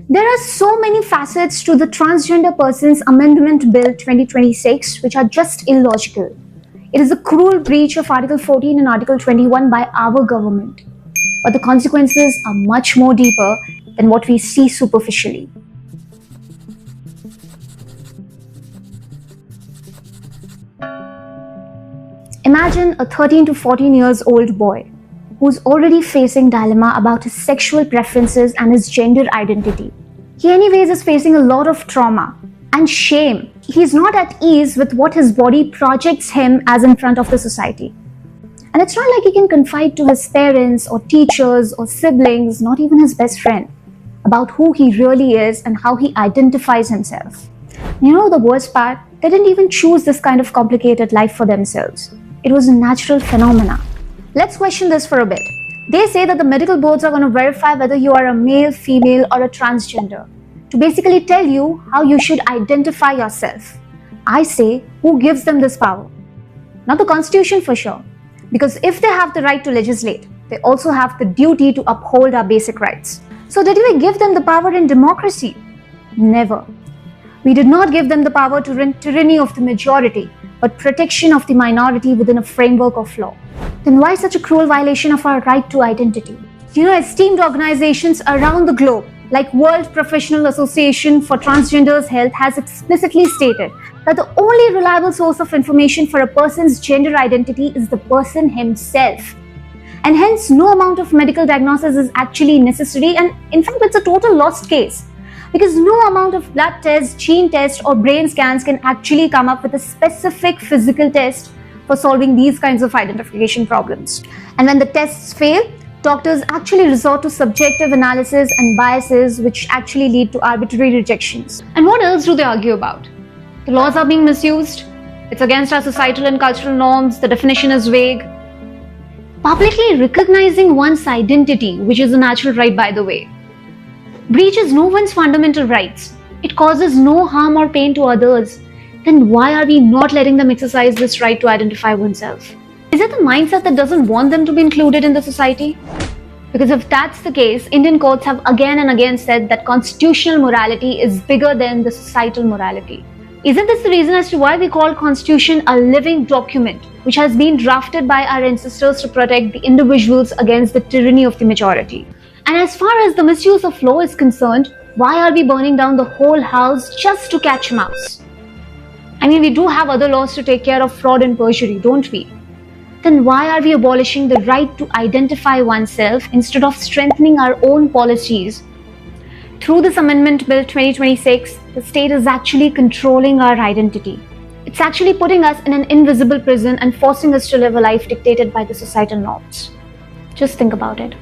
There are so many facets to the Transgender Persons Amendment Bill 2026 which are just illogical. It is a cruel breach of Article 14 and Article 21 by our government. But the consequences are much more deeper than what we see superficially. Imagine a 13 to 14 years old boy who's already facing dilemma about his sexual preferences and his gender identity. He anyways is facing a lot of trauma and shame. He's not at ease with what his body projects him as in front of the society. And it's not like he can confide to his parents or teachers or siblings, not even his best friend, about who he really is and how he identifies himself. You know the worst part? They didn't even choose this kind of complicated life for themselves. It was a natural phenomena. Let's question this for a bit. They say that the medical boards are going to verify whether you are a male, female, or a transgender to basically tell you how you should identify yourself. I say, who gives them this power? Not the Constitution for sure. Because if they have the right to legislate, they also have the duty to uphold our basic rights. So did we give them the power in democracy? Never. We did not give them the power to run tyranny of the majority, but protection of the minority within a framework of law. Then why such a cruel violation of our right to identity? Esteemed organizations around the globe, like World Professional Association for Transgender Health, has explicitly stated that the only reliable source of information for a person's gender identity is the person himself. And hence, no amount of medical diagnosis is actually necessary, and in fact, it's a total lost case. Because no amount of blood tests, gene tests, or brain scans can actually come up with a specific physical test for solving these kinds of identification problems. And when the tests fail, doctors actually resort to subjective analysis and biases which actually lead to arbitrary rejections. And what else do they argue about? The laws are being misused, it's against our societal and cultural norms, the definition is vague. Publicly recognizing one's identity, which is a natural right by the way, breaches no one's fundamental rights. It causes no harm or pain to others. Then why are we not letting them exercise this right to identify oneself? Is it the mindset that doesn't want them to be included in the society? Because if that's the case, Indian courts have again and again said that constitutional morality is bigger than the societal morality. Isn't this the reason as to why we call Constitution a living document, which has been drafted by our ancestors to protect the individuals against the tyranny of the majority? And as far as the misuse of law is concerned, why are we burning down the whole house just to catch a mouse? We do have other laws to take care of fraud and perjury, don't we? Then why are we abolishing the right to identify oneself instead of strengthening our own policies? Through this Amendment Bill 2026, the state is actually controlling our identity. It's actually putting us in an invisible prison and forcing us to live a life dictated by the societal norms. Just think about it.